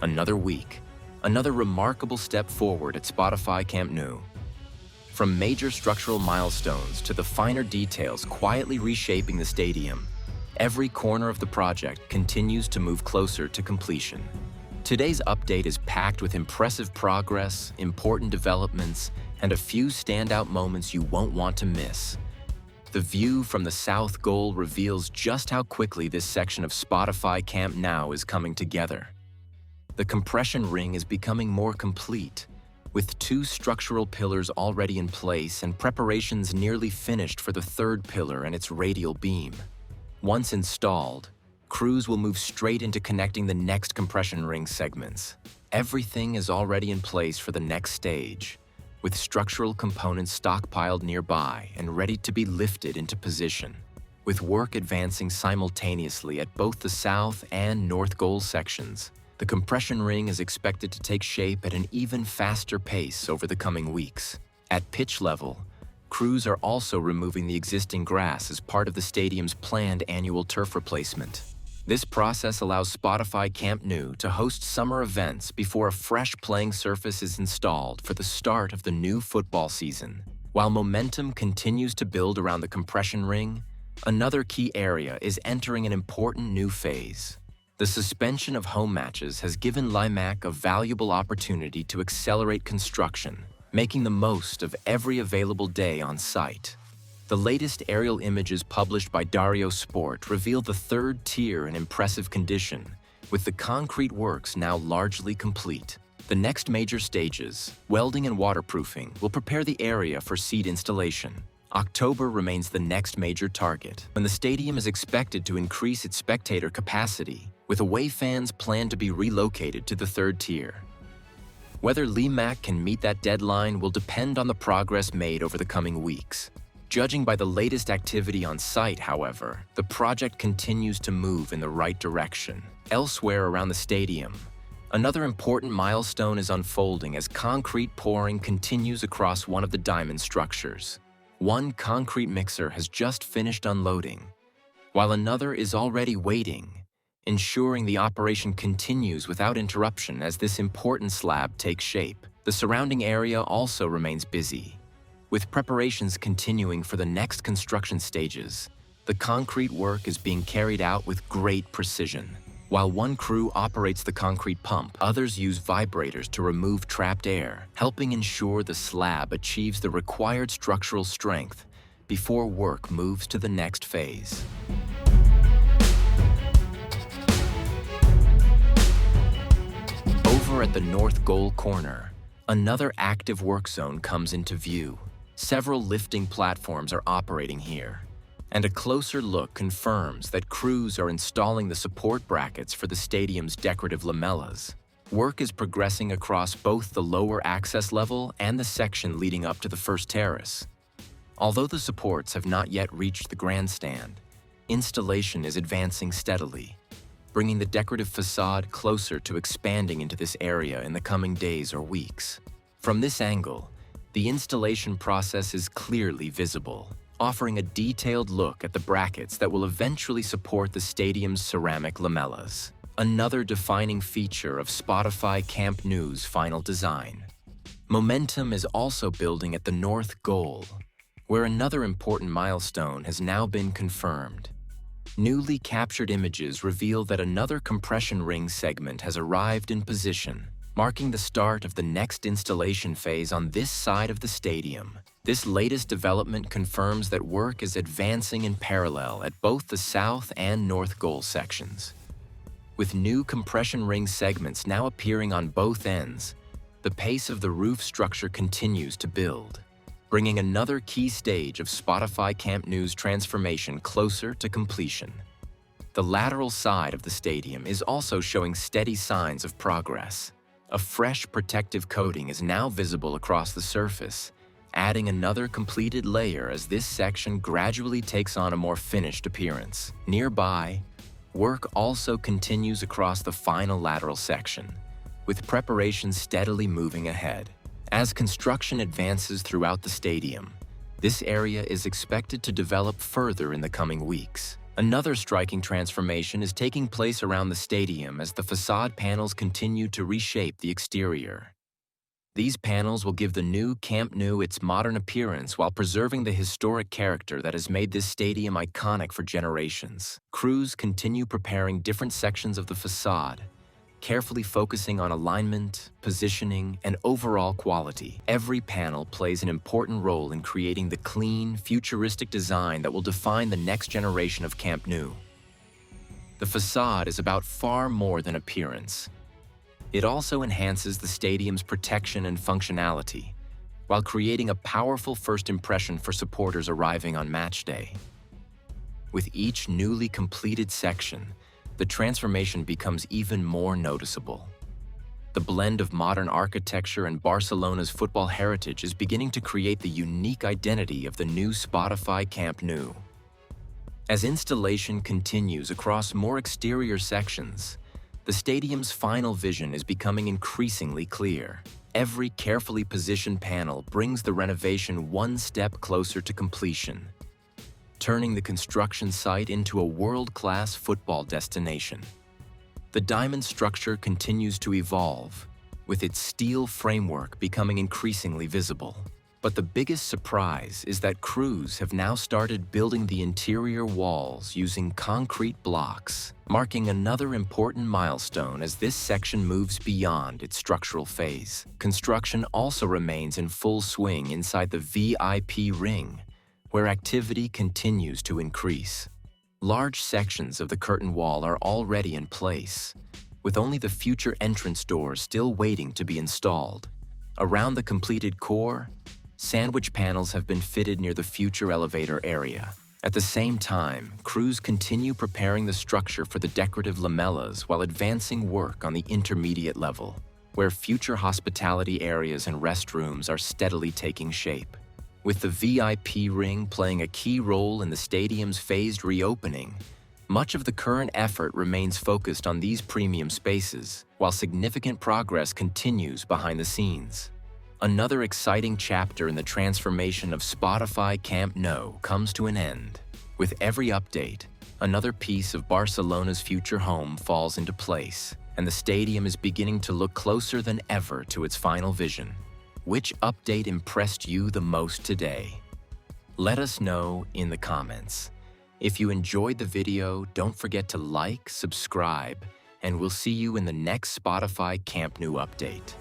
another week, another remarkable step forward at Spotify Camp Nou. From major structural milestones to the finer details quietly reshaping the stadium, every corner of the project continues to move closer to completion. Today's update is packed with impressive progress, important developments, and a few standout moments you won't want to miss. The view from the south goal reveals just how quickly this section of Spotify Camp Nou is coming together. The compression ring is becoming more complete, with 2 structural pillars already in place and preparations nearly finished for the 3rd pillar and its radial beam. Once installed, crews will move straight into connecting the next compression ring segments. Everything is already in place for the next stage, with structural components stockpiled nearby and ready to be lifted into position. With work advancing simultaneously at both the south and north goal sections, the compression ring is expected to take shape at an even faster pace over the coming weeks. At pitch level, crews are also removing the existing grass as part of the stadium's planned annual turf replacement. This process allows Spotify Camp Nou to host summer events before a fresh playing surface is installed for the start of the new football season. While momentum continues to build around the compression ring, another key area is entering an important new phase. The suspension of home matches has given Lamella a valuable opportunity to accelerate construction, making the most of every available day on site. The latest aerial images published by Dario Sport reveal the 3rd tier in impressive condition, with the concrete works now largely complete. The next major stages, welding and waterproofing, will prepare the area for seat installation. October remains the next major target, when the stadium is expected to increase its spectator capacity, with away fans planned to be relocated to the 3rd tier. Whether Lamella can meet that deadline will depend on the progress made over the coming weeks. Judging by the latest activity on site, however, the project continues to move in the right direction. Elsewhere around the stadium, another important milestone is unfolding as concrete pouring continues across one of the diamond structures. One concrete mixer has just finished unloading, while another is already waiting, ensuring the operation continues without interruption as this important slab takes shape. The surrounding area also remains busy, with preparations continuing for the next construction stages. The concrete work is being carried out with great precision. While one crew operates the concrete pump, others use vibrators to remove trapped air, helping ensure the slab achieves the required structural strength before work moves to the next phase. Over at the north goal corner, another active work zone comes into view. Several lifting platforms are operating here, and a closer look confirms that crews are installing the support brackets for the stadium's decorative lamellas. Work is progressing across both the lower access level and the section leading up to the first terrace. Although the supports have not yet reached the grandstand, installation is advancing steadily, bringing the decorative facade closer to expanding into this area in the coming days or weeks. From this angle, the installation process is clearly visible, offering a detailed look at the brackets that will eventually support the stadium's ceramic lamellas, another defining feature of Spotify Camp Nou's final design. Momentum is also building at the north goal, where another important milestone has now been confirmed. Newly captured images reveal that another compression ring segment has arrived in position, marking the start of the next installation phase on this side of the stadium. This latest development confirms that work is advancing in parallel at both the south and north goal sections. With new compression ring segments now appearing on both ends, the pace of the roof structure continues to build, bringing another key stage of Spotify Camp Nou's transformation closer to completion. The lateral side of the stadium is also showing steady signs of progress. A fresh protective coating is now visible across the surface, adding another completed layer as this section gradually takes on a more finished appearance. Nearby, work also continues across the final lateral section, with preparations steadily moving ahead. As construction advances throughout the stadium, this area is expected to develop further in the coming weeks. Another striking transformation is taking place around the stadium as the facade panels continue to reshape the exterior. These panels will give the new Camp Nou its modern appearance while preserving the historic character that has made this stadium iconic for generations. Crews continue preparing different sections of the facade, carefully focusing on alignment, positioning, and overall quality. Every panel plays an important role in creating the clean, futuristic design that will define the next generation of Camp Nou. The facade is about far more than appearance. It also enhances the stadium's protection and functionality, while creating a powerful first impression for supporters arriving on match day. With each newly completed section, the transformation becomes even more noticeable. The blend of modern architecture and Barcelona's football heritage is beginning to create the unique identity of the new Spotify Camp Nou. As installation continues across more exterior sections, the stadium's final vision is becoming increasingly clear. Every carefully positioned panel brings the renovation one step closer to completion, turning the construction site into a world-class football destination. The diamond structure continues to evolve, with its steel framework becoming increasingly visible. But the biggest surprise is that crews have now started building the interior walls using concrete blocks, marking another important milestone as this section moves beyond its structural phase. Construction also remains in full swing inside the VIP ring, where activity continues to increase. Large sections of the curtain wall are already in place, with only the future entrance doors still waiting to be installed. Around the completed core, sandwich panels have been fitted near the future elevator area. At the same time, crews continue preparing the structure for the decorative lamellas while advancing work on the intermediate level, where future hospitality areas and restrooms are steadily taking shape. With the VIP ring playing a key role in the stadium's phased reopening, much of the current effort remains focused on these premium spaces, while significant progress continues behind the scenes. Another exciting chapter in the transformation of Spotify Camp Nou comes to an end. With every update, another piece of Barcelona's future home falls into place, and the stadium is beginning to look closer than ever to its final vision. Which update impressed you the most today? Let us know in the comments. If you enjoyed the video, don't forget to like, subscribe, and we'll see you in the next Spotify Camp Nou update.